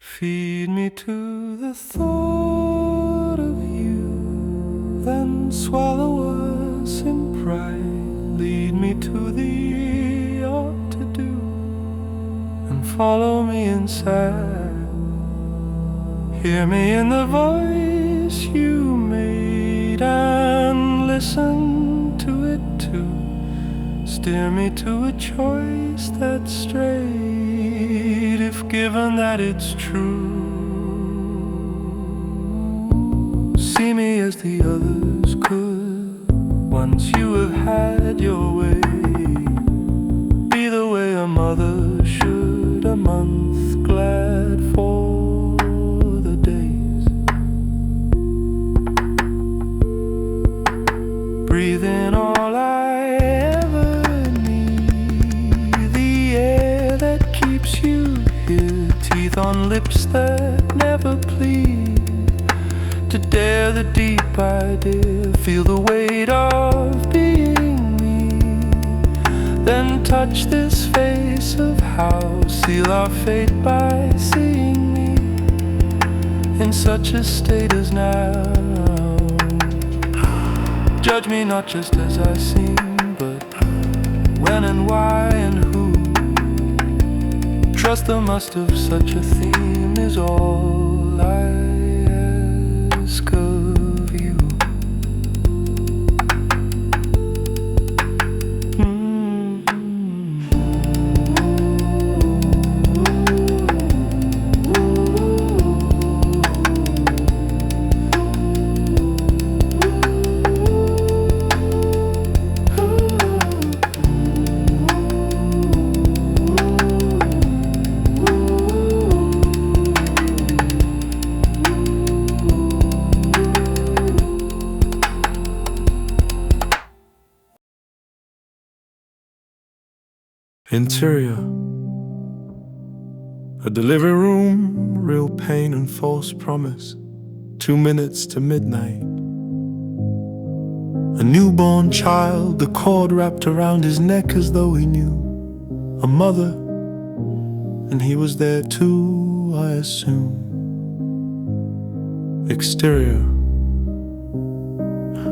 Feed me to the thought of you, then swallow us in pride. Lead me to the ought to do, and follow me inside. Hear me in the voice you made, and listen to it too. Steer me to a choice that's straight, if given that it's true. See me as the others could, once you have had your way. Be the way a mother should, a month glad for the days. Breathe in all I ever need, the air that keeps you here, teeth on lips that never plead. To dare the deep idea, feel the weight of being me. Then touch this face of how, seal our fate by seeing me in such a state as now. Judge me not just as I seem, but when and why and who. Trust the must of such a theme is all I ask of you. Interior, a delivery room, real pain and false promise. 2 minutes to midnight. A newborn child, the cord wrapped around his neck as though he knew. A mother, and he was there too, I assume. Exterior,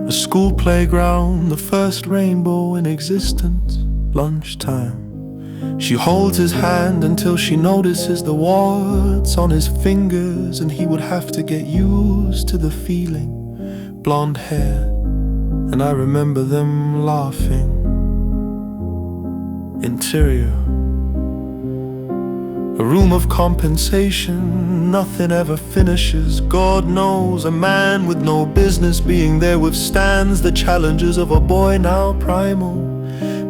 a school playground, the first rainbow in existence. Lunchtime. She holds his hand until she notices the warts on his fingers, and he would have to get used to the feeling. Blonde hair, and I remember them laughing. Interior, a room of compensation, nothing ever finishes. God knows a man with no business being there withstands the challenges of a boy now primal,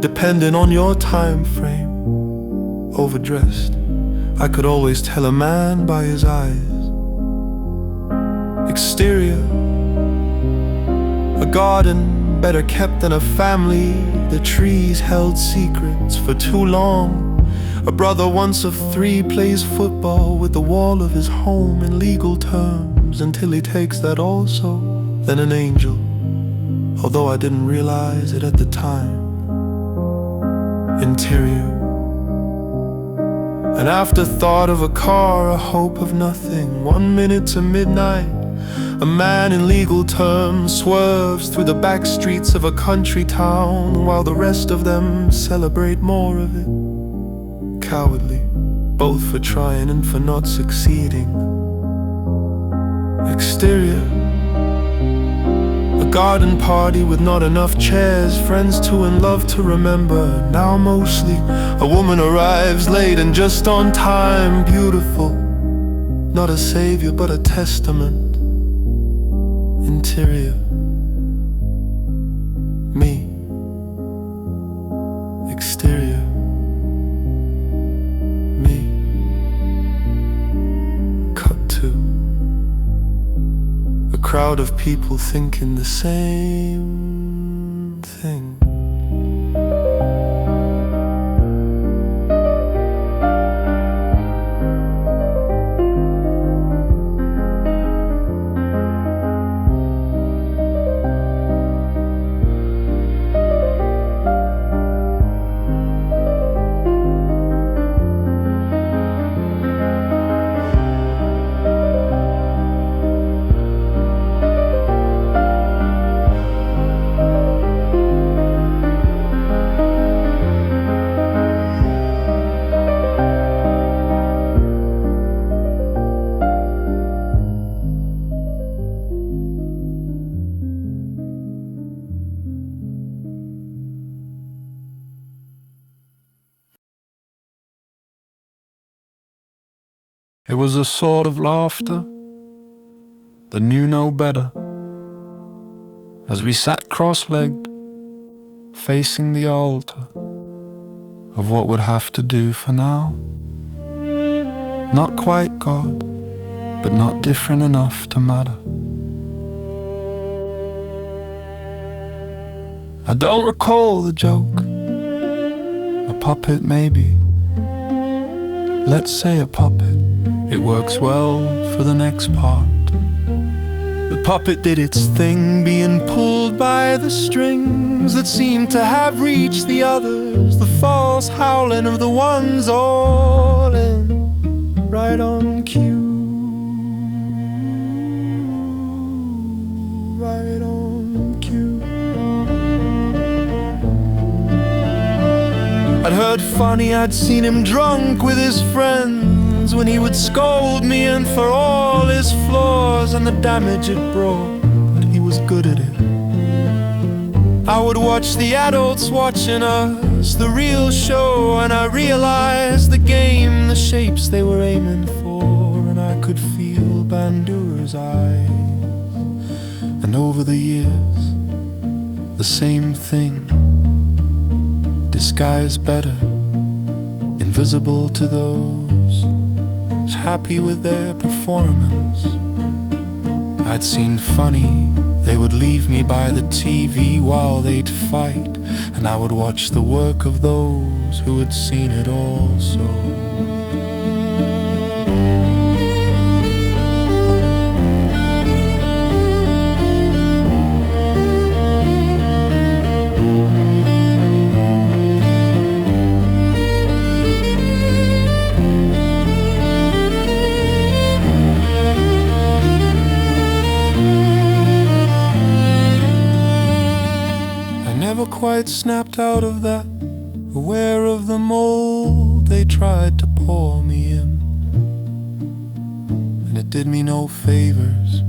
depending on your time frame. Overdressed, I could always tell a man by his eyes. Exterior, a garden better kept than a family. The trees held secrets for too long. A brother once of 3 plays football with the wall of his home in legal terms, until he takes that also, then an angel, although I didn't realize it at the time. Interior, an afterthought of a car, a hope of nothing. 1 minute to midnight, a man in legal terms swerves through the back streets of a country town, while the rest of them celebrate more of it. Cowardly, both for trying and for not succeeding. Exterior, a garden party with not enough chairs, friends to and love to remember. Now mostly, a woman arrives late and just on time. Beautiful, not a savior but a testament. Interior, me. Exterior, me. Cut to a crowd of people thinking the same thing. It was a sort of laughter that knew no better, as we sat cross-legged, facing the altar of what would have to do for now. Not quite God, but not different enough to matter. I don't recall the joke. A puppet maybe. Let's say a puppet. It works well for the next part. The puppet did its thing, being pulled by the strings that seemed to have reached the others, the false howling of the ones all in, right on cue, right on cue. I'd heard funny, I'd seen him drunk with his friends when he would scold me, and for all his flaws and the damage it brought, but he was good at it. I would watch the adults watching us, the real show, and I realized the game, the shapes they were aiming for, and I could feel Bandura's eyes. And over the years, the same thing, disguised better, invisible to those happy with their performance. I'd seen funny, they would leave me by the TV while they'd fight, and I would watch the work of those who had seen it also. Never quite snapped out of that, aware of the mold they tried to pour me in. And it did me no favors,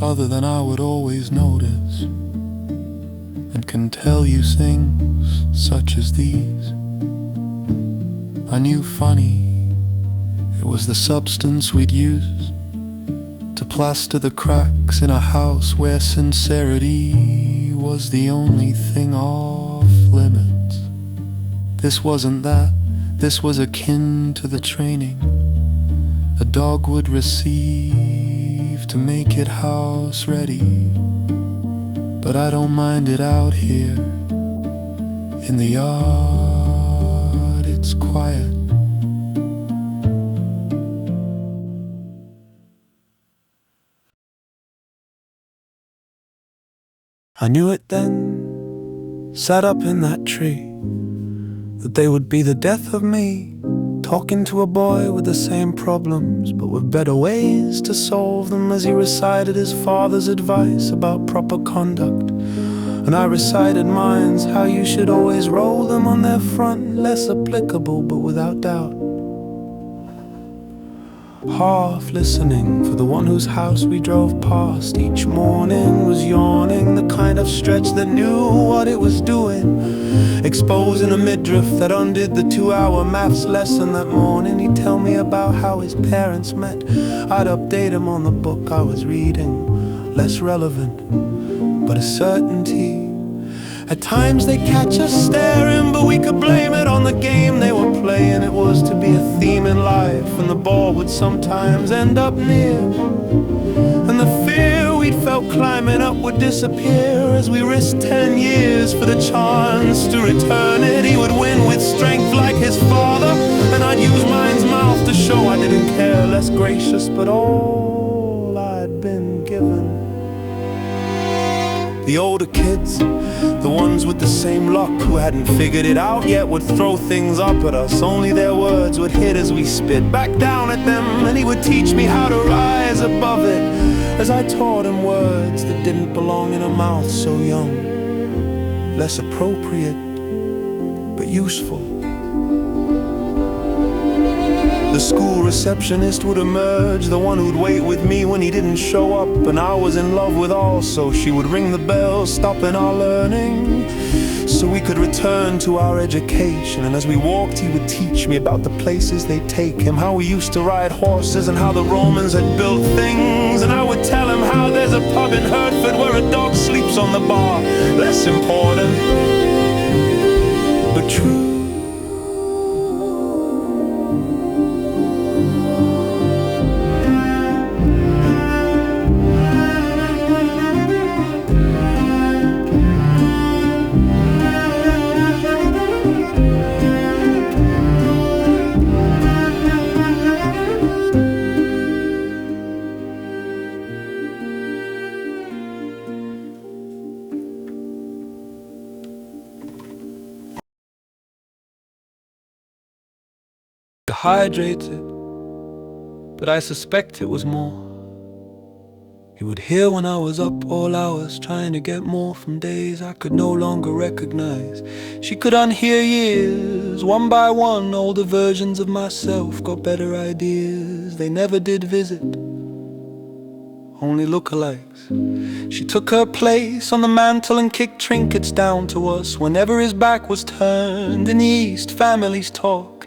other than I would always notice, and can tell you things such as these. I knew funny, it was the substance we'd use to plaster the cracks in a house where sincerity was the only thing off limits. This wasn't that, this was akin to the training a dog would receive to make it house ready. But I don't mind it out here in the yard, it's quiet. I knew it then, sat up in that tree, that they would be the death of me, talking to a boy with the same problems, but with better ways to solve them, as he recited his father's advice about proper conduct. And I recited mine's, how you should always roll them on their front, less applicable but without doubt. Half listening for the one whose house we drove past each morning was yawning, the kind of stretch that knew what it was doing, exposing a midriff that undid the 2-hour maths lesson that morning. He'd tell me about how his parents met, I'd update him on the book I was reading, less relevant, but a certainty. At times they catch us staring, but we could blame it on the game they were playing. It was to be a theme in life, and the ball would sometimes end up near, and the fear we'd felt climbing up would disappear as we risked 10 years for the chance to return it. He would win with strength like his father, and I'd use mine's mouth to show I didn't care, less gracious but all I'd been given. The older kids, the ones with the same luck, who hadn't figured it out yet, would throw things up at us. Only their words would hit as we spit back down at them, and he would teach me how to rise above it, as I taught him words that didn't belong in a mouth so young, less appropriate but useful. The school receptionist would emerge, the one who'd wait with me when he didn't show up, and I was in love with also. She would ring the bell, stopping our learning, so we could return to our education. And as we walked, he would teach me about the places they'd take him, how we used to ride horses and how the Romans had built things. And I would tell him how there's a pub in Hertford where a dog sleeps on the bar. Less important, but true. Dehydrated, but I suspect it was more. He would hear when I was up all hours, trying to get more from days I could no longer recognize. She could unhear years, one by one. Older versions of myself got better ideas. They never did visit, only lookalikes. She took her place on the mantle and kicked trinkets down to us whenever his back was turned. In the East, families talk.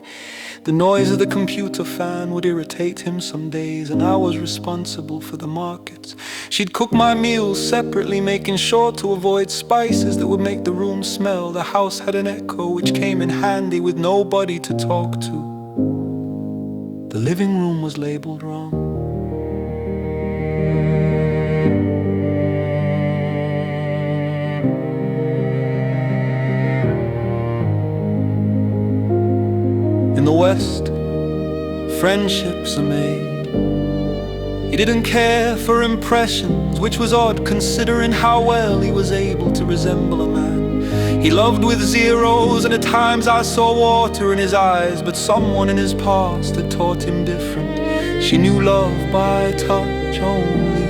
The noise of the computer fan would irritate him some days, and I was responsible for the markets. She'd cook my meals separately, making sure to avoid spices that would make the room smell. The house had an echo which came in handy with nobody to talk to. The living room was labeled wrong. In the West, friendships are made. He didn't care for impressions, which was odd considering how well he was able to resemble a man. He loved with zeros, and at times I saw water in his eyes, but someone in his past had taught him different. She knew love by touch only.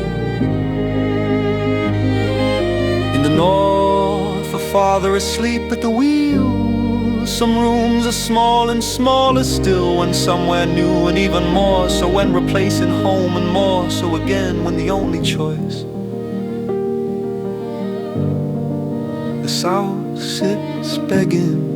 In the North, a father asleep at the wheel. Some rooms are small and smaller still when somewhere new, and even more so when replacing home, and more so again when the only choice. The South sits begging.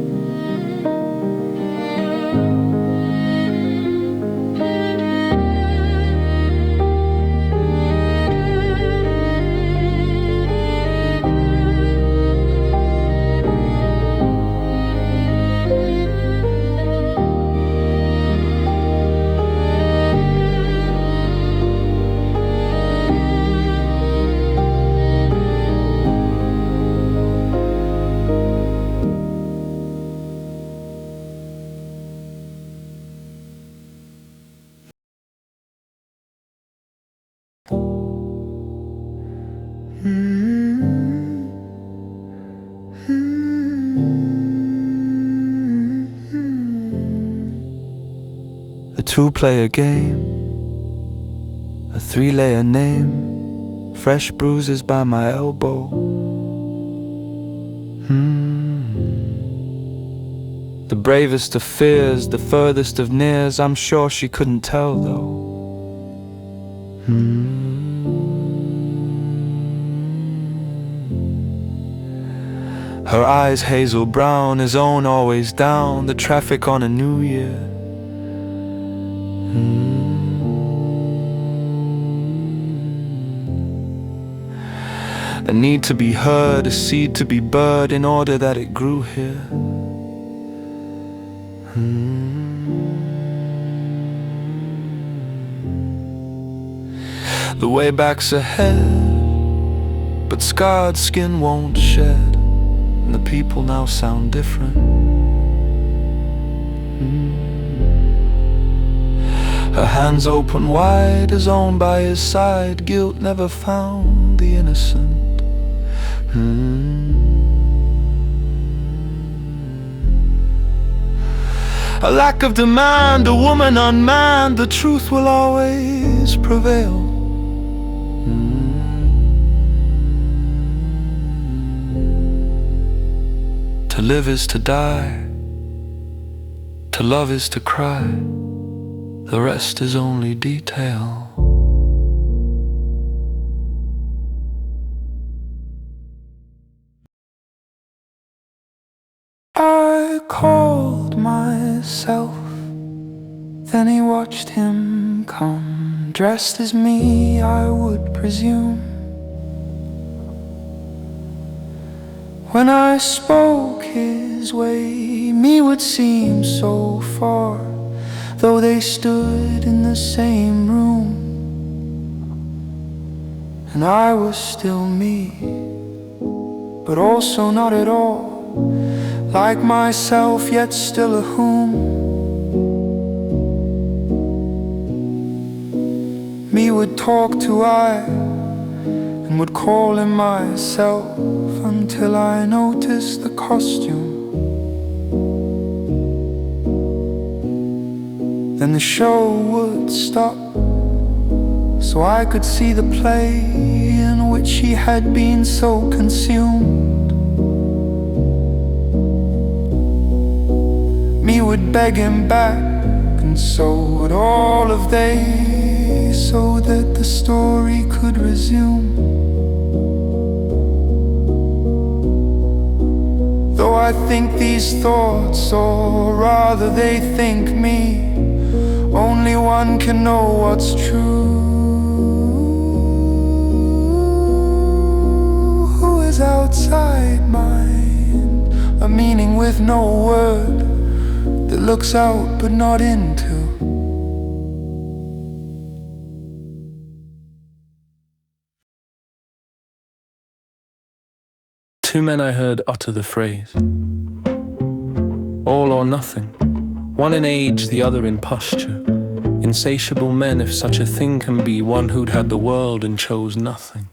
A two-player game, a three-layer name, fresh bruises by my elbow. The bravest of fears, the furthest of nears, I'm sure she couldn't tell though. Her eyes hazel brown, his own always down, the traffic on a new year. A need to be heard, a seed to be bird in order that it grew here. The way back's ahead, but scarred skin won't shed, and the people now sound different. Her hands open wide, his own by his side. Guilt never found the innocent. A lack of demand, a woman unmanned, the truth will always prevail. To live is to die, to love is to cry, the rest is only detail. called myself. Then he watched him come, dressed as me, I would presume. When I spoke his way, me would seem so far, though they stood in the same room. And I was still me, but also not at all like myself, yet still a whom. Me would talk to I, and would call him myself, until I noticed the costume. Then the show would stop, so I could see the play in which he had been so consumed. Me would beg him back, and so would all of they, so that the story could resume. Though I think these thoughts, or rather they think me, only one can know what's true. Who is outside mind, a meaning with no word, that looks out but not into. Two men I heard utter the phrase, all or nothing, one in age, the other in posture. Insatiable men, if such a thing can be, one who'd had the world and chose nothing,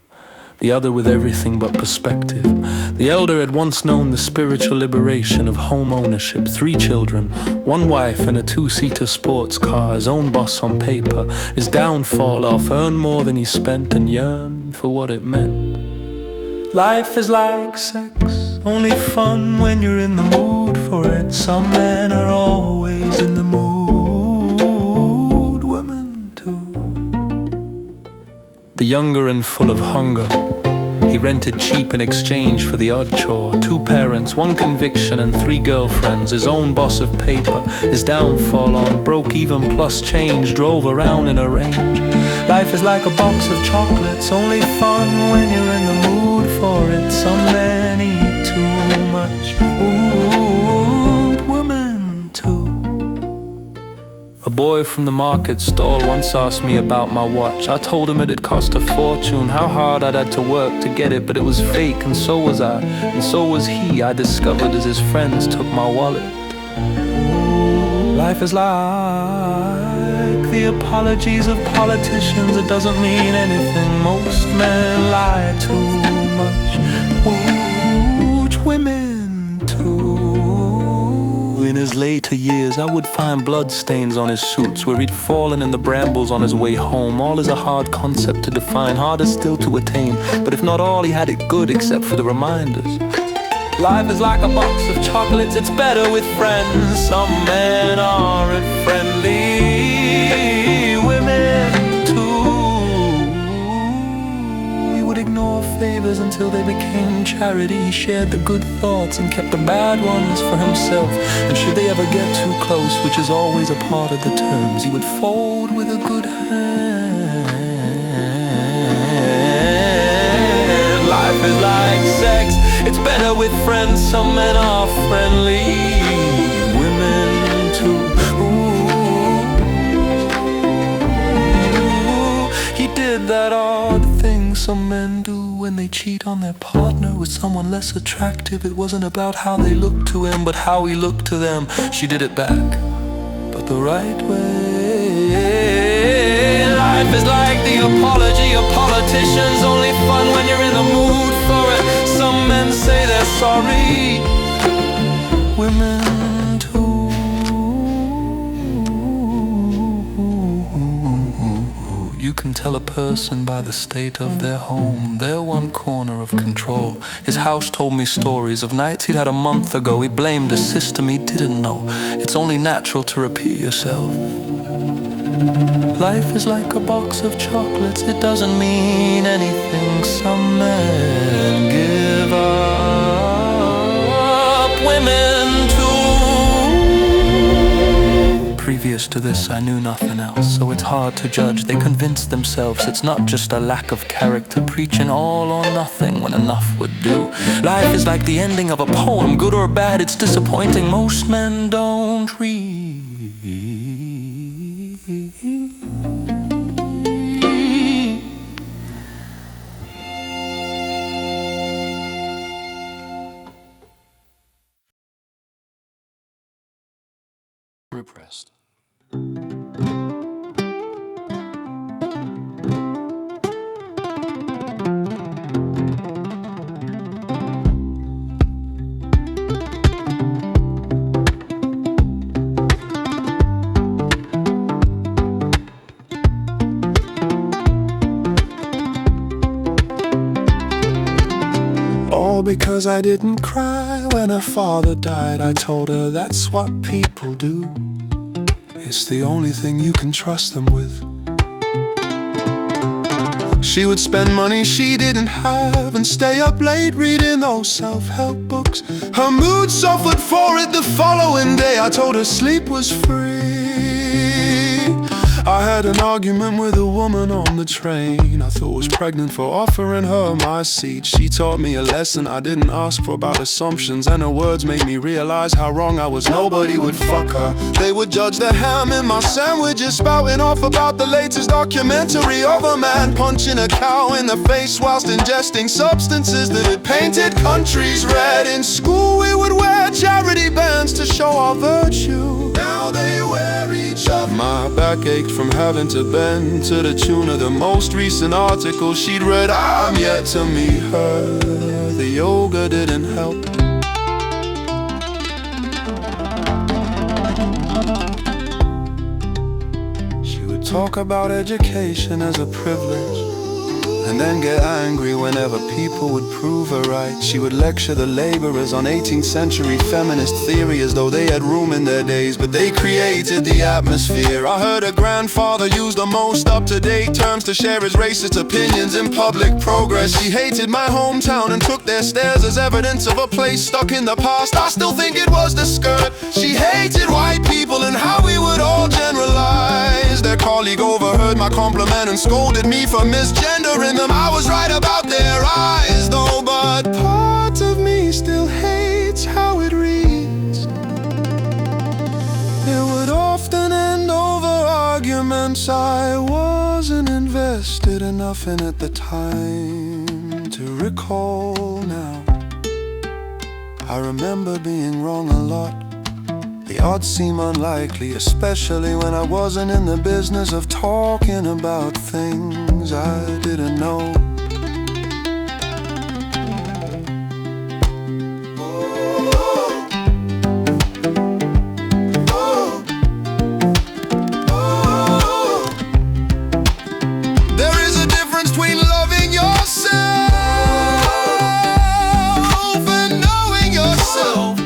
the other with everything but perspective. The elder had once known the spiritual liberation of home ownership, 3 children, 1 wife and a 2-seater sports car, his own boss on paper, his downfall off, earned more than he spent and yearned for what it meant. Life is like sex, only fun when you're in the mood for it. Some men are always in the mood, women too. The younger and full of hunger, he rented cheap in exchange for the odd chore. 2 parents, 1 conviction and 3 girlfriends, his own boss of paper, his downfall on, broke even plus change, drove around in a Range. Life is like a box of chocolates, only fun when you're in the mood for it. Some men eat too much, ooh, women too. A boy from the market stall once asked me about my watch. I told him it had cost a fortune, how hard I'd had to work to get it, but it was fake, and so was I, and so was he, I discovered as his friends took my wallet. Life is like the apologies of politicians, it doesn't mean anything. Most men lie too much, women too. In his later years, I would find bloodstains on his suits where he'd fallen in the brambles on his way home. All is a hard concept to define, harder still to attain, but if not all, he had it good except for the reminders. Life is like a box of chocolates, it's better with friends. Some men aren't friendly, women too. He would ignore favors until they became charity. He shared the good thoughts and kept the bad ones for himself. And should they ever get too close, which is always a part of the terms, he would fold with a good hand. Life is like sex, it's better with friends. Some men are friendly, women too. Ooh, he did that odd thing some men do when they cheat on their partner with someone less attractive. It wasn't about how they looked to him, but how he looked to them. She did it back, but the right way. Life is like the apology of politicians, only fun when you're in the mood for it. Some men say they're sorry, women too. You can tell a person by the state of their home, their one corner of control. His house told me stories of nights he'd had a month ago. He blamed a system he didn't know. It's only natural to repeat yourself. Life is like a box of chocolates, it doesn't mean anything. Some men give up, women too. Previous to this, I knew nothing else, so it's hard to judge. They convince themselves it's not just a lack of character, preaching all or nothing when enough would do. Life is like the ending of a poem, good or bad, it's disappointing. Most men don't read. Repressed. All because I didn't cry when her father died. I told her that's what people do. It's the only thing you can trust them with. She would spend money she didn't have and stay up late reading those self-help books. Her mood suffered for it the following day. I told her sleep was free. I had an argument with a woman on the train I thought was pregnant for offering her my seat. She taught me a lesson I didn't ask for about assumptions, and her words made me realize how wrong I was. Nobody would fuck her. They would judge the ham in my sandwiches, spouting off about the latest documentary of a man punching a cow in the face whilst ingesting substances that had painted countries red. In school we would wear charity bands to show our virtue. Now they wear each other. My back ached from having to bend to the tune of the most recent article she'd read. I'm yet to meet her. The yoga didn't help. She would talk about education as a privilege, and then get angry whenever people would prove her right. She would lecture the laborers on 18th century feminist theory as though they had room in their days, but they created the atmosphere. I heard her grandfather use the most up-to-date terms to share his racist opinions in public progress. She hated my hometown and took their stares as evidence of a place stuck in the past. I still think it was the skirt. She hated white people and how we would all generalize. Their colleague overheard my compliment and scolded me for misgendering them. I was right about their eyes though, but part of me still hates how it reads. It would often end over arguments I wasn't invested enough in at the time to recall now. I remember being wrong a lot. The odds seem unlikely, especially when I wasn't in the business of talking about things I didn't know. There is a difference between loving yourself and knowing yourself.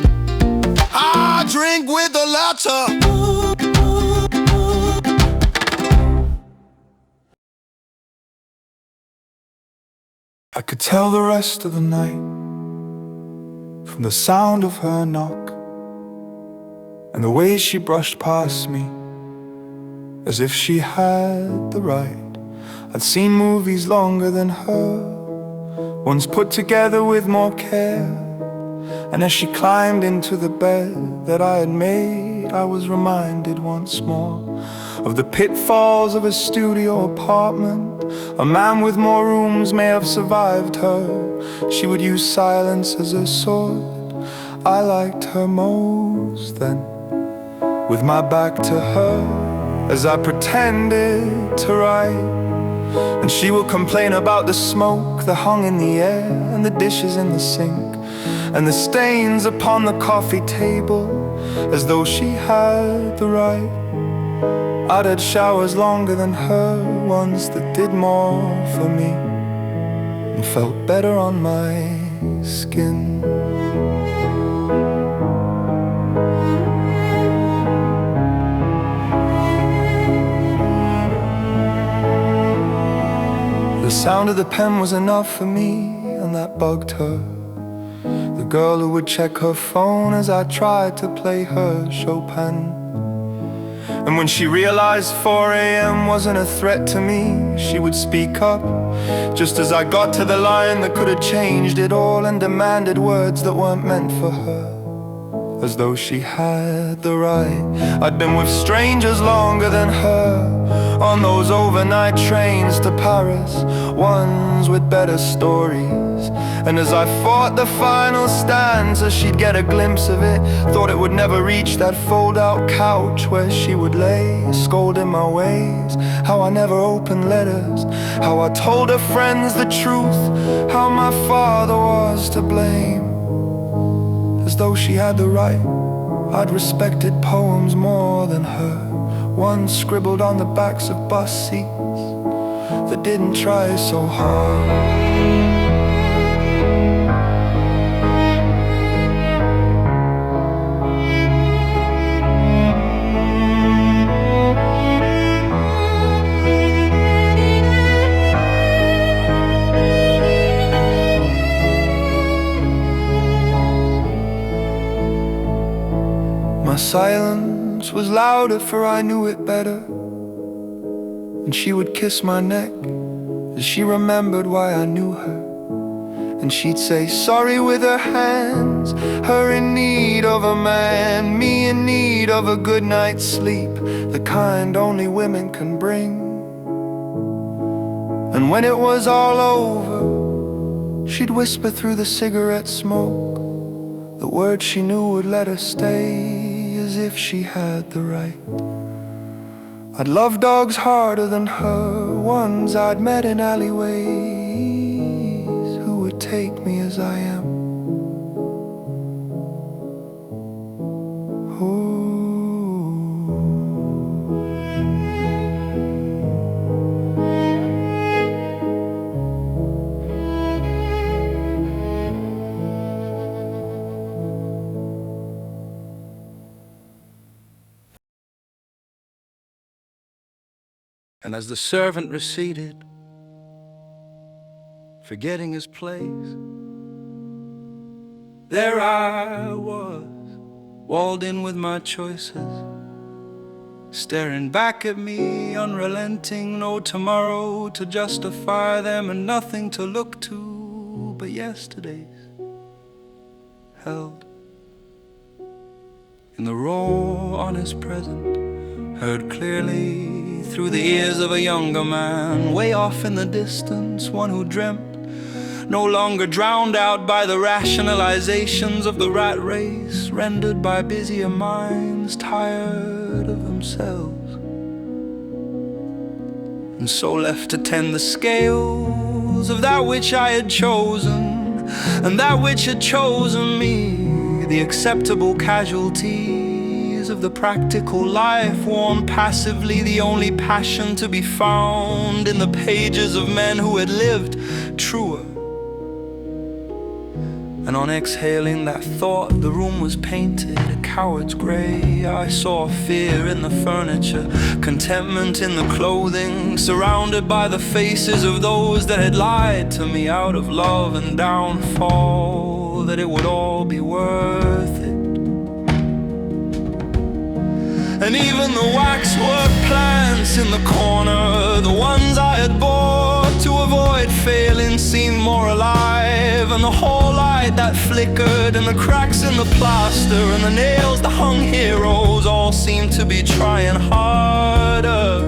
I drink with the latter. I could tell the rest of the night from the sound of her knock and the way she brushed past me as if she had the right. I'd seen movies longer than her, ones put together with more care. And as she climbed into the bed that I had made, I was reminded once more of the pitfalls of a studio apartment. A man with more rooms may have survived her. She would use silence as a sword. I liked her most then, with my back to her, as I pretended to write. And she would complain about the smoke that hung in the air, and the dishes in the sink, and the stains upon the coffee table, as though she had the right. I'd had showers longer than her, ones that did more for me and felt better on my skin. The sound of the pen was enough for me, and that bugged her. The girl who would check her phone as I tried to play her Chopin. And when she realized 4 a.m. wasn't a threat to me, she would speak up, just as I got to the line that could have changed it all, and demanded words that weren't meant for her, as though she had the right. I'd been with strangers longer than her, on those overnight trains to Paris, ones with better stories. And as I fought the final stanza, she'd get a glimpse of it, thought it would never reach that fold-out couch where she would lay, scolding my ways, how I never opened letters, how I told her friends the truth, how my father was to blame. As though she had the right, I'd respected poems more than her, ones scribbled on the backs of bus seats that didn't try so hard. My silence was louder, for I knew it better, and she would kiss my neck as she remembered why I knew her. And she'd say sorry with her hands, her in need of a man, me in need of a good night's sleep, the kind only women can bring. And when it was all over, she'd whisper through the cigarette smoke the words she knew would let her stay, as if she had the right. I'd love dogs harder than her, ones I'd met in alleyways, who would take me as I am. Ooh. And as the servant receded, forgetting his place, there I was, walled in with my choices, staring back at me, unrelenting, no tomorrow to justify them, and nothing to look to but yesterday's, held in the raw, honest present, heard clearly through the ears of a younger man, way off in the distance, one who dreamt, no longer drowned out by the rationalizations of the rat race, rendered by busier minds, tired of themselves, and so left to tend the scales of that which I had chosen, and that which had chosen me, the acceptable casualties of the practical life, worn passively, the only passion to be found in the pages of men who had lived truer. And on exhaling that thought, the room was painted a coward's grey. I saw fear in the furniture, contentment in the clothing, surrounded by the faces of those that had lied to me out of love and downfall, that it would all be worth it. And even the waxwork plants in the corner, the ones I had bought to avoid failing, seemed more alive. And the whole light that flickered, and the cracks in the plaster, and the nails that hung heroes, all seemed to be trying harder.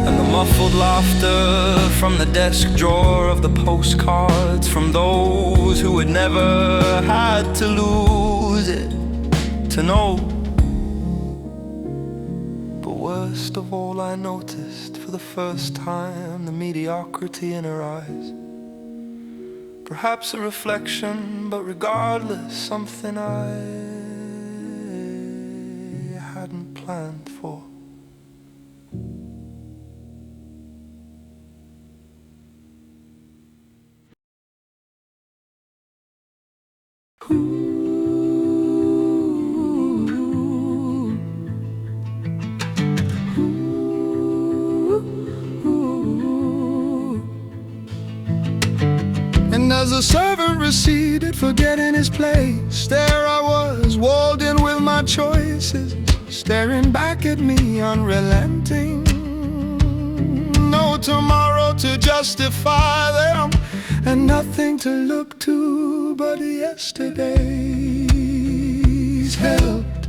And the muffled laughter from the desk drawer of the postcards, from those who had never had to lose it to know. But worst of all, I noticed for the first time the mediocrity in her eyes. Perhaps a reflection, but regardless, something I hadn't planned for. As the servant receded, forgetting his place, there I was, walled in with my faces staring back at me unrelenting. No tomorrow to justify them, and nothing to look to but yesterday's helped.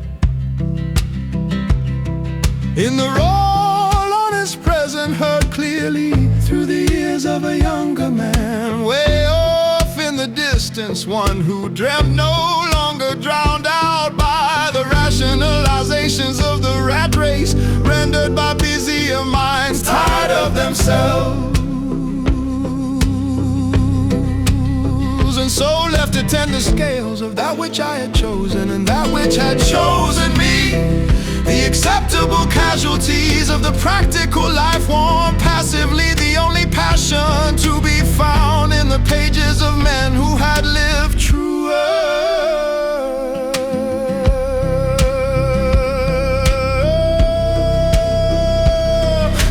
In the role honest present heard clearly through the ears of a younger man. Way off in the distance, one who dreamt no longer drowned out by the rationalizations of the rat race, rendered by busier minds tired of themselves, and so left to tend the scales of that which I had chosen and that which had chosen me. The acceptable casualties of the practical life warm passively, the only passion to be found in the pages of men who had lived truer.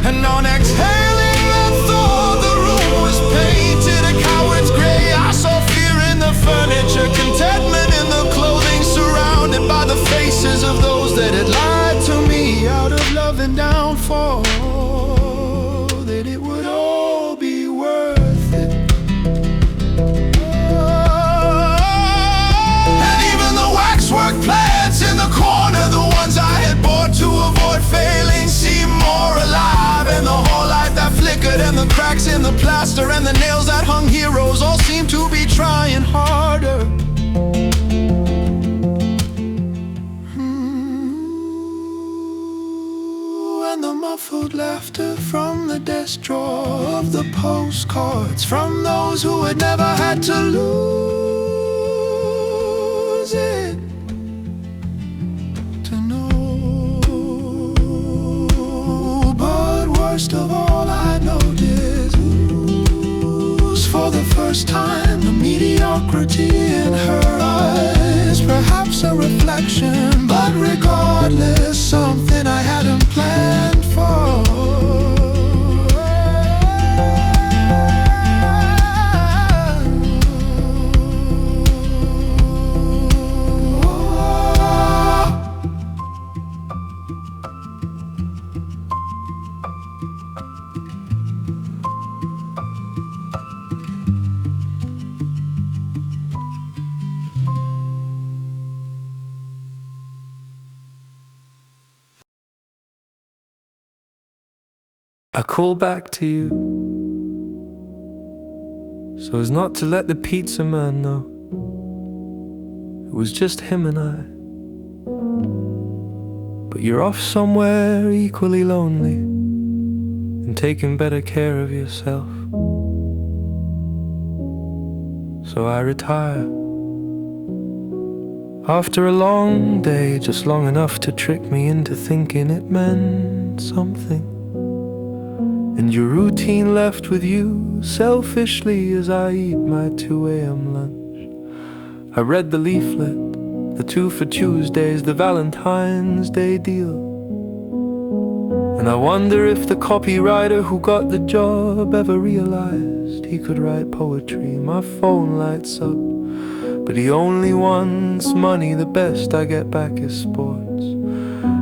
And on exhaling the thought the room was painted a coward's gray. I saw fear in the furniture, contentment in the clothing, surrounded by the faces of those that had lied to me out of love and downfall, that it would all be worth it. And even the waxwork plants in the corner, the ones I had bought to avoid failing, seemed more alive. And the whole light that flickered, and the cracks in the plaster, and the nails that hung heroes, all seemed to be trying harder. And the muffled laughter from the desk drawer of the postcards from those who had never had to lose it to know. But worst of all, I noticed for the first time the mediocrity in her eyes. Perhaps a reflection, but regardless, something I hadn't planned for. I call back to you so as not to let the pizza man know it was just him and I. But you're off somewhere equally lonely and taking better care of yourself. So I retire after a long day, just long enough to trick me into thinking it meant something. And your routine left with you selfishly as I eat my 2 a.m. lunch. I read the leaflet, the 2 for Tuesdays, the Valentine's Day deal. And I wonder if the copywriter who got the job ever realized he could write poetry. My phone lights up, but he only wants money. The best I get back is sports.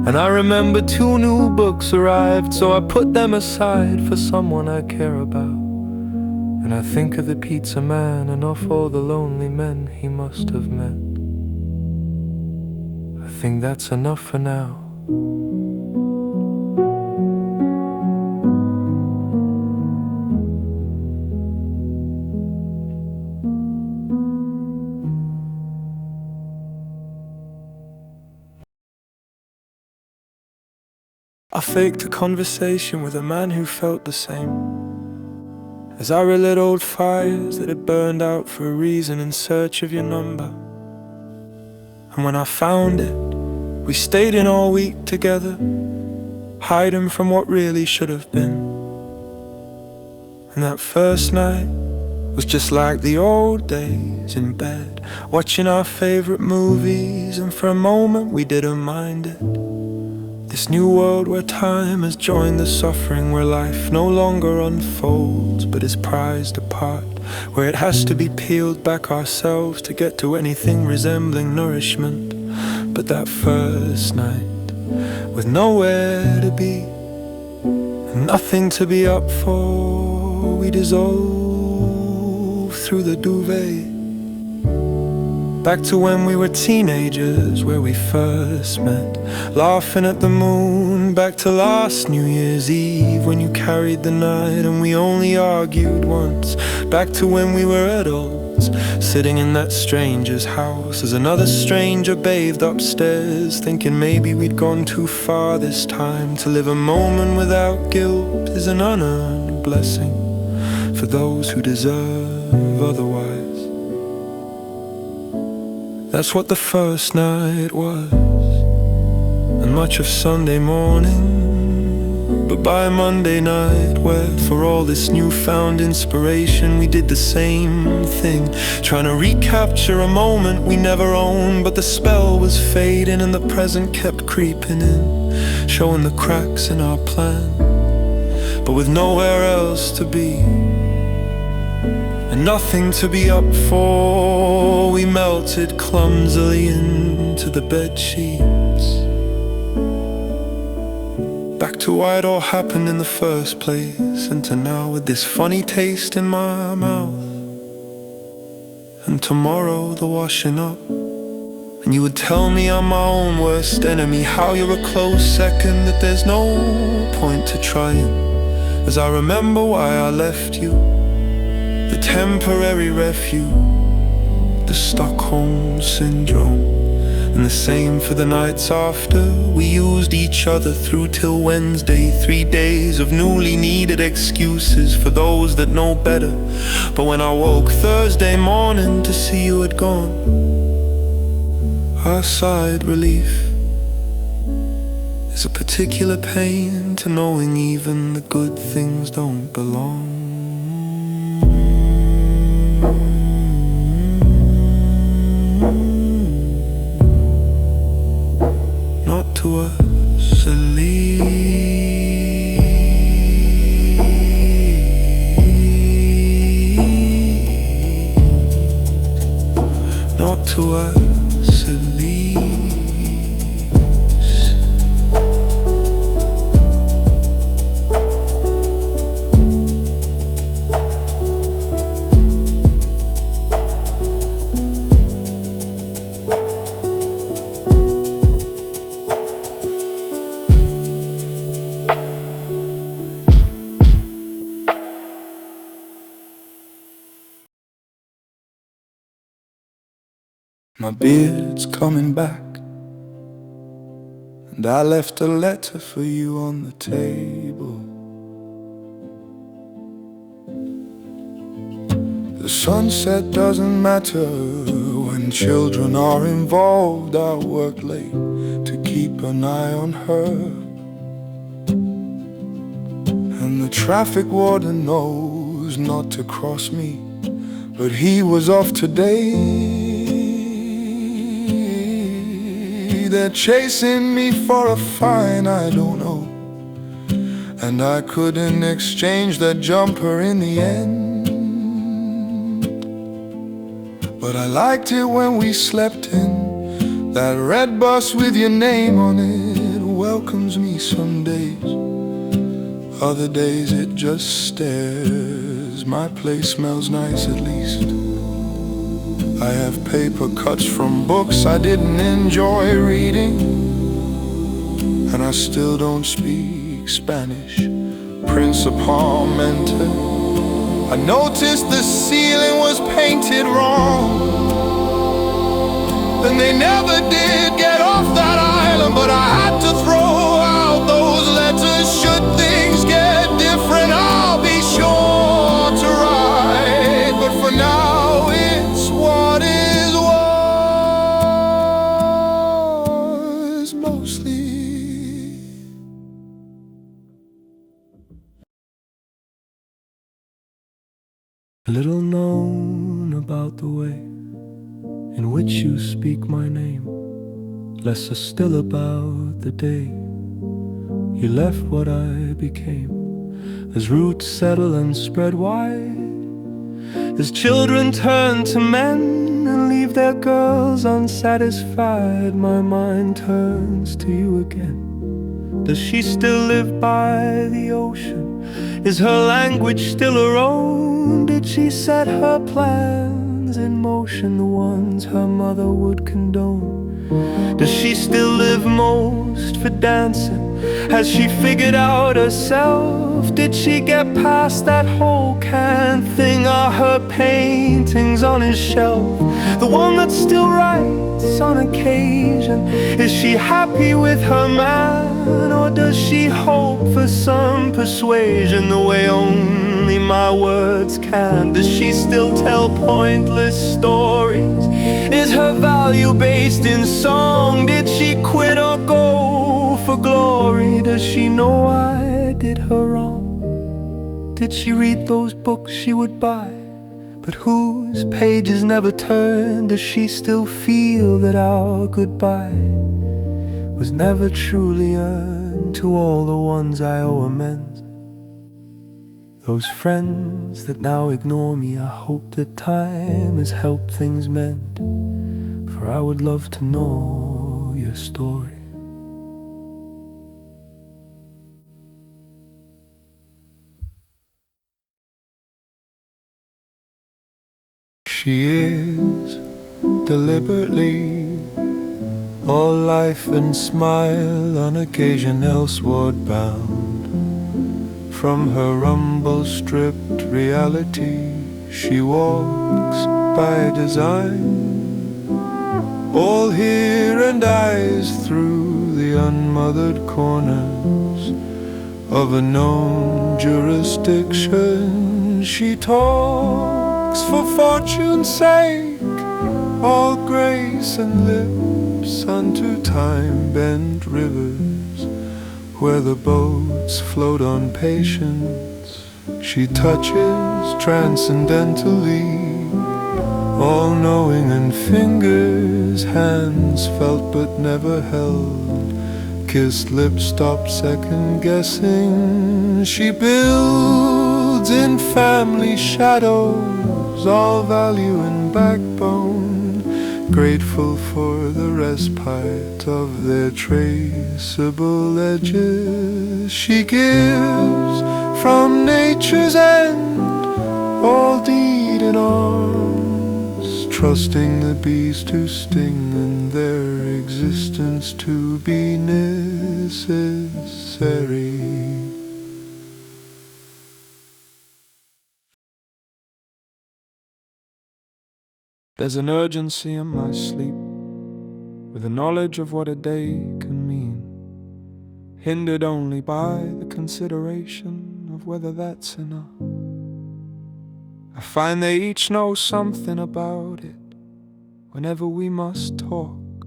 And I remember 2 new books arrived, so I put them aside for someone I care about. And I think of the pizza man and of all the lonely men he must have met. I think that's enough for now. I faked a conversation with a man who felt the same, as I relit old fires that had burned out for a reason in search of your number. And when I found it, we stayed in all week together, hiding from what really should have been. And that first night was just like the old days in bed, watching our favorite movies, and for a moment we didn't mind it. This new world where time has joined the suffering, where life no longer unfolds but is prized apart, where it has to be peeled back ourselves to get to anything resembling nourishment. But that first night, with nowhere to be, and nothing to be up for, we dissolved through the duvet. Back to when we were teenagers, where we first met, laughing at the moon. Back to last New Year's Eve, when you carried the night and we only argued once. Back to when we were adults, sitting in that stranger's house as another stranger bathed upstairs, thinking maybe we'd gone too far this time. To live a moment without guilt is an unearned blessing for those who deserve otherwise. That's what the first night was, and much of Sunday morning. But by Monday night, where for all this newfound inspiration, we did the same thing, trying to recapture a moment we never owned. But the spell was fading and the present kept creeping in, showing the cracks in our plan, but with nowhere else to be and nothing to be up for, we melted clumsily into the bed sheets. Back to why it all happened in the first place, and to now with this funny taste in my mouth. And tomorrow the washing up, and you would tell me I'm my own worst enemy, how you're a close second, that there's no point to trying. As I remember why I left you, the temporary refuge, the Stockholm Syndrome. And the same for the nights after. We used each other through till Wednesday, 3 days of newly needed excuses for those that know better. But when I woke Thursday morning to see you had gone, I sighed relief. There's a particular pain to knowing even the good things don't belong. Not to us at least. Not to us at least. My beard's coming back, and I left a letter for you on the table. The sunset doesn't matter when children are involved. I work late to keep an eye on her, and the traffic warden knows not to cross me, but he was off today. They're chasing me for a fine I don't know, and I couldn't exchange that jumper in the end. But I liked it when we slept in that red bus with your name on it. Welcomes me some days, other days it just stares. My place smells nice at least. I have paper cuts from books I didn't enjoy reading, and I still don't speak Spanish. Principalmente. I noticed the ceiling was painted wrong, and they never did get off that island. But I had to throw out those letters. Should things get different, I'll be sure to write. But for now, it's what is was mostly. Little known about the way in which you speak my name, lesser still about the day you left what I became. As roots settle and spread wide, as children turn to men, and leave their girls unsatisfied, my mind turns to you again. Does she still live by the ocean? Is her language still her own? Did she set her plans in motion, the ones her mother would condone? Does she still live most for dancing? Has she figured out herself? Did she get past that whole can thing? Are her paintings on his shelf? The one that still writes on occasion, is she happy with her man? Or does she hope for some persuasion the way only my words can? Does she still tell pointless stories? Is her value based in song? Did she quit or go for glory? Does she know I did her wrong? Did she read those books she would buy, but whose pages never turned? Does she still feel that our goodbye was never truly earned? To all the ones I owe amends, those friends that now ignore me, I hope that time has helped things mend, for I would love to know your story. She is deliberately all life and smile, on occasion elseward bound. From her rumble stripped reality, she walks by design, all here and eyes through the unmothered corners of a known jurisdiction. She talks for fortune's sake, all grace and lips unto time-bent rivers, where the boats float on patience. She touches transcendentally, all-knowing, and fingers, hands felt but never held, kissed lips stop second-guessing. She builds in family shadows, all value and backbone, grateful for the respite of their traceable edges. She gives from nature's end, all deed in arms, trusting the bees to sting and their existence to be necessary. There's an urgency in my sleep, with the knowledge of what a day can mean, hindered only by the consideration of whether that's enough. I find they each know something about it whenever we must talk,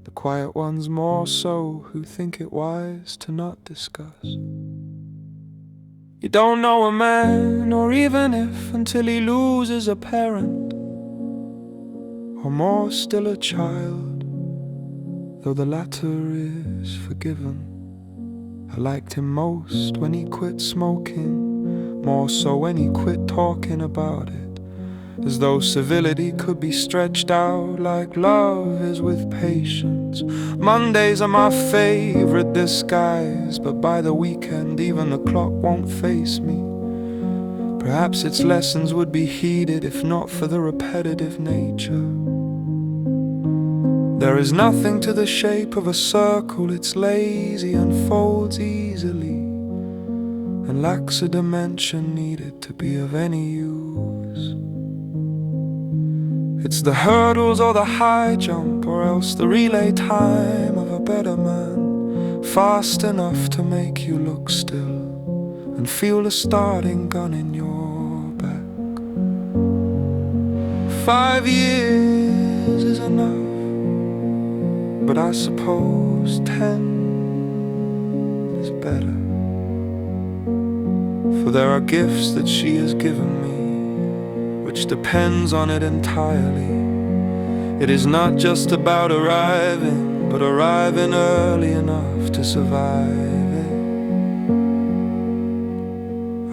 the quiet ones more so, who think it wise to not discuss. You don't know a man, or even if, until he loses a parent, or more still a child, though the latter is forgiven. I liked him most when he quit smoking, more so when he quit talking about it, as though civility could be stretched out like love is with patience. Mondays are my favorite disguise, but by the weekend even the clock won't face me. Perhaps its lessons would be heeded if not for the repetitive nature. There is nothing to the shape of a circle, it's lazy and folds easily, and lacks a dimension needed to be of any use. It's the hurdles or the high jump, or else the relay time of a better man, fast enough to make you look still and feel the starting gun in your back. 5 years is enough, but I suppose 10 is better. For there are gifts that she has given me, which depends on it entirely. It is not just about arriving, but arriving early enough to survive it.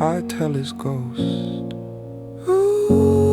I tell his ghost, ooh,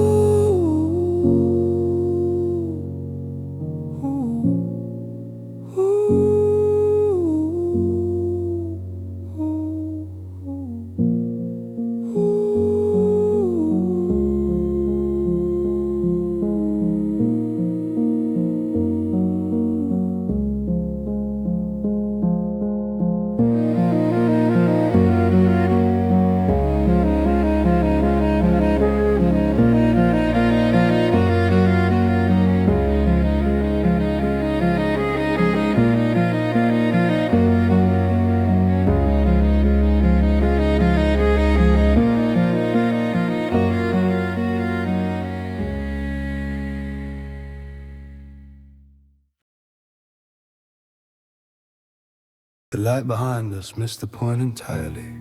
The light behind us missed the point entirely.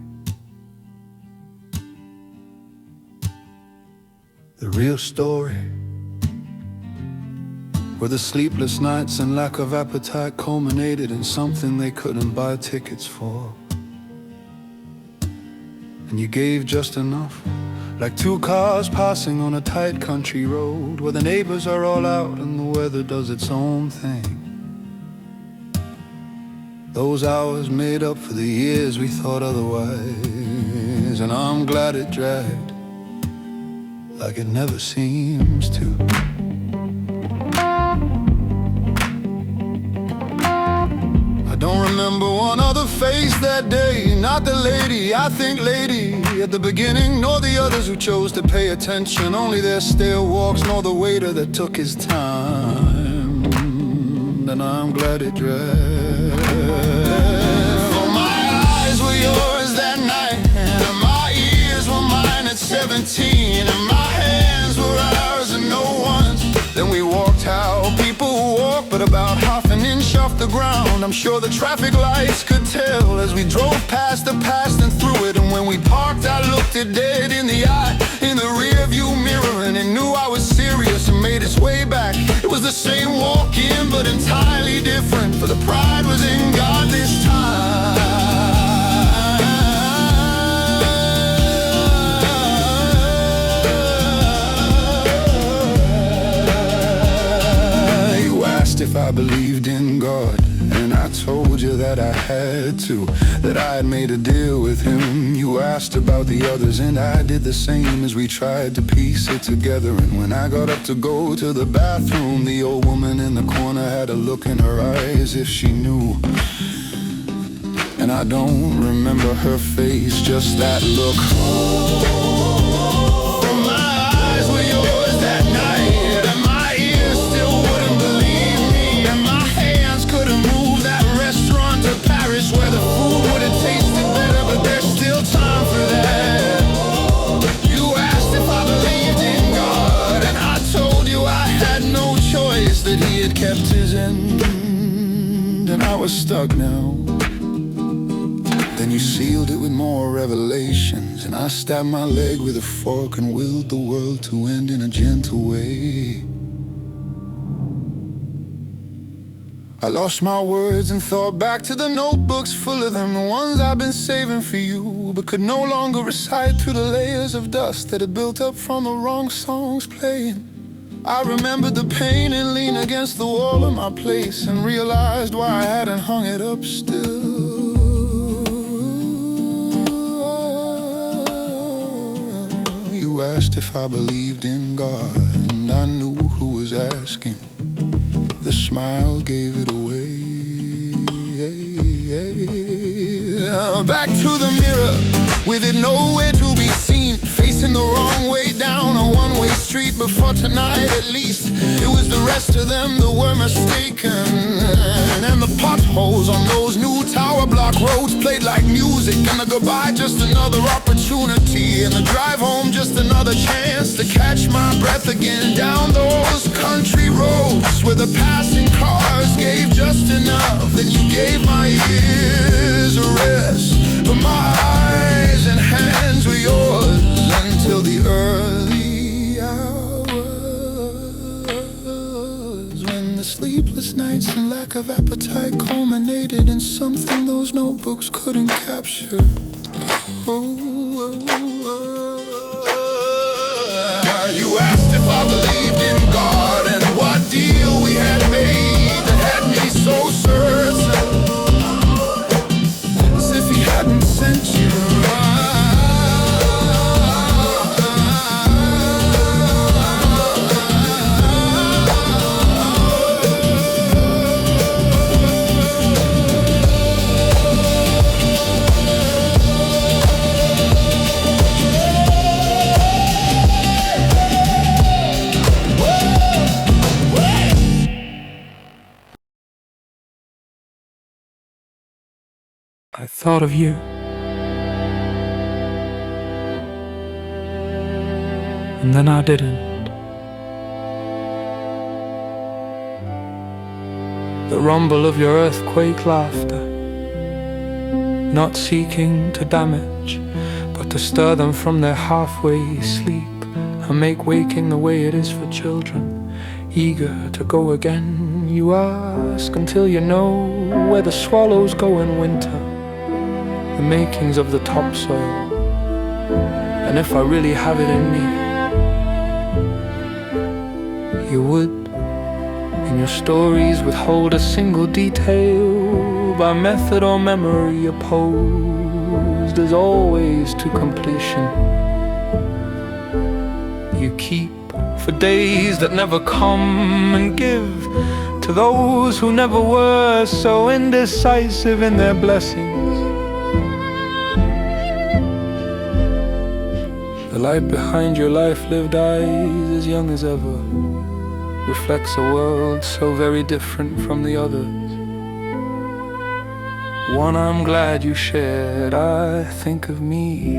The real story where the sleepless nights and lack of appetite culminated in something they couldn't buy tickets for. And you gave just enough, like two cars passing on a tight country road where the neighbors are all out and the weather does its own thing. Those hours made up for the years we thought otherwise, and I'm glad it dragged like it never seems to. I don't remember one other face that day, not the lady, I think lady at the beginning, nor the others who chose to pay attention, only their stale walks, nor the waiter that took his time. And I'm glad it dragged. For my eyes were yours that night, and my ears were mine at 17, and my hands were ours and no one's. Then we walked how people walk, but about half an inch off the ground. I'm sure the traffic lights could tell as we drove past the past and through it. And when we parked, I looked it dead in the eye, in the rear view mirror, and it knew I was serious and made its way back. It was the same walk-in, but entirely different, for the pride was in God this time. You asked if I believed in God, and I told you that I had to, that I had made a deal with him. You asked about the others, and I did the same as we tried to piece it together. And when I got up to go to the bathroom, the old woman in the corner had a look in her eyes if she knew. And I don't remember her face, just that look. Where the food would have tasted better, but there's still time for that. You asked if I believed in God, and I told you I had no choice, that he had kept his end, and I was stuck now. Then you sealed it with more revelations, and I stabbed my leg with a fork and willed the world to end in a gentle way. I lost my words and thought back to the notebooks full of them, the ones I've been saving for you, but could no longer recite through the layers of dust that had built up from the wrong songs playing. I remembered the pain and leaned against the wall of my place and realized why I hadn't hung it up still. You asked if I believed in God, and I knew who was asking. The smile gave it away. Back to the mirror, with it nowhere to be seen, facing the wrong way down a one-way street. But for tonight at least, it was the rest of them that were mistaken. And the potholes on those new tower block roads played like music, and the goodbye just another opportunity, and the drive home just another chance to catch my breath again down those country roads where the passing cars gave just enough. Then you gave my ears a rest, but my eyes and hands were yours until the early hours, when the sleepless nights and lack of appetite culminated in something those notebooks couldn't capture. You asked if I believed in God and what deal we had made that had me so certain, as if he hadn't sent you. I thought of you, and then I didn't. The rumble of your earthquake laughter, not seeking to damage, but to stir them from their halfway sleep and make waking the way it is for children, eager to go again. You ask until you know where the swallows go in winter, the makings of the topsoil, and if I really have it in me, you would in your stories withhold a single detail by method or memory opposed as always to completion. You keep for days that never come and give to those who never were so indecisive in their blessings. The light behind your life-lived eyes, as young as ever, reflects a world so very different from the others. One I'm glad you shared, I think of me.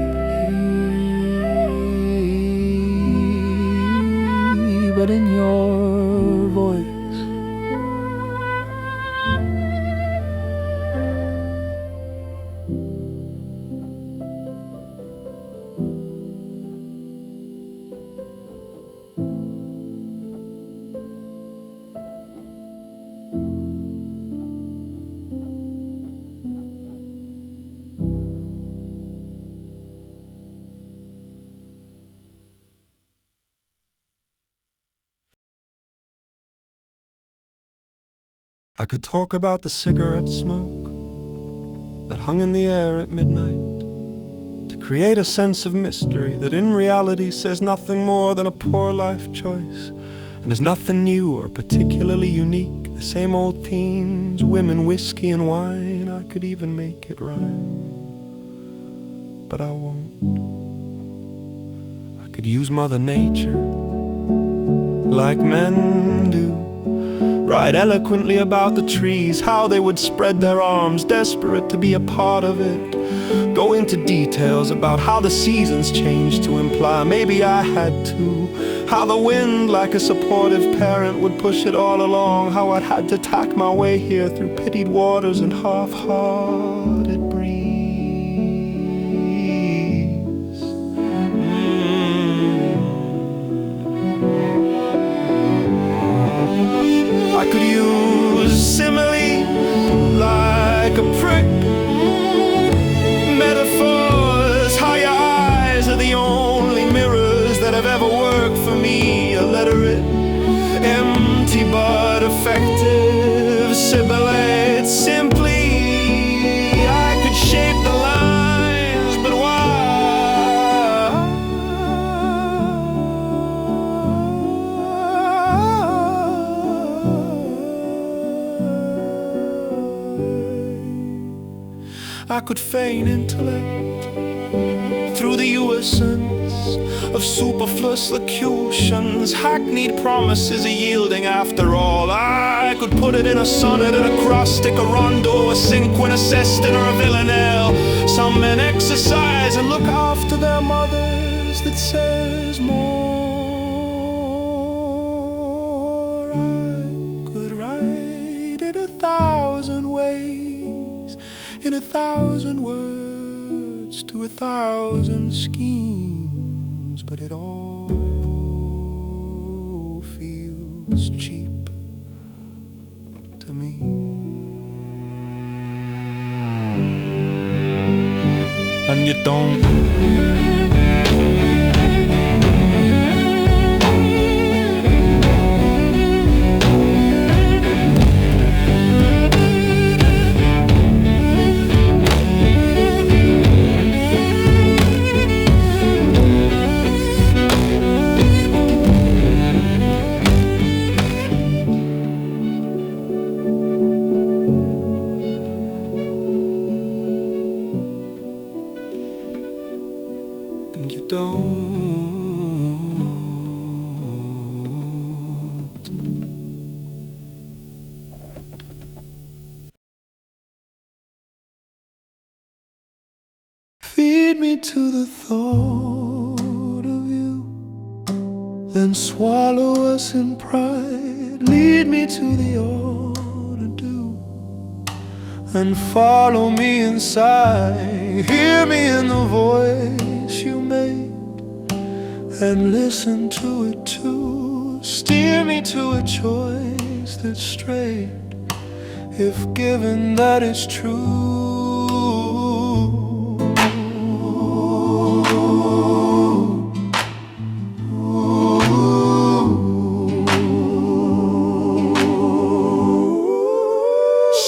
But in your voice. I could talk about the cigarette smoke that hung in the air at midnight, to create a sense of mystery that in reality says nothing more than a poor life choice, and is nothing new or particularly unique. The same old themes, women, whiskey and wine. I could even make it rhyme, but I won't. I could use Mother Nature like men do, write eloquently about the trees, how they would spread their arms, desperate to be a part of it. Go into details about how the seasons changed to imply maybe I had to. How the wind, like a supportive parent, would push it all along. How I'd had to tack my way here through pitied waters and half-hearted breeze. I could use simile like a prick, metaphors, how your eyes are the only mirrors that have ever worked for me. Illiterate, empty but effective, sibilate simply. I could shape the lines, but why? I could feign intellect through the essence of superfluous locutions, hackneyed promises are yielding after all. I could put it in a sonnet, an acrostic, a rondo, a cinquintessestant or a villanelle. Some men exercise and look after their mothers, that says more. I could write in 1,000 ways, in 1,000 words, to 1,000 schemes, but it all feels cheap to me. And you don't. And you don't. Feed me to the thought of you, then swallow us in pride. Lead me to the ought to do, and follow me inside. Hear me in the voice you made and listen to it too. Steer me to a choice that's straight, if given that it's true.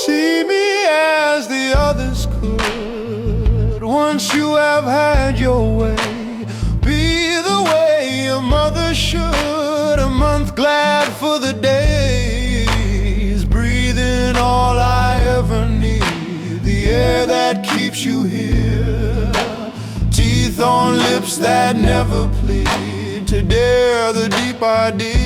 See me as the others could. Once you have had your way, be the way your mother should. A month glad for the days, breathing all I ever need. The air that keeps you here, teeth on lips that never plead, to dare the deep idea.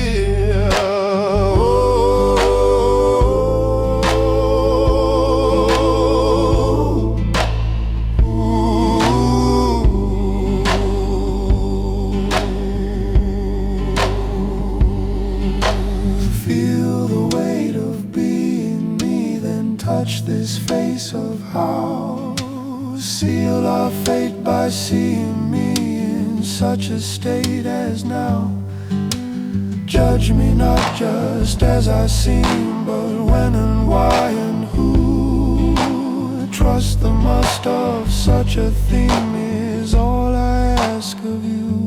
Feel the weight of being me, then touch this face of how. Seal our fate by seeing me in such a state as now. Judge me not just as I seem, but when and why and who. Trust the must of such a theme is all I ask of you.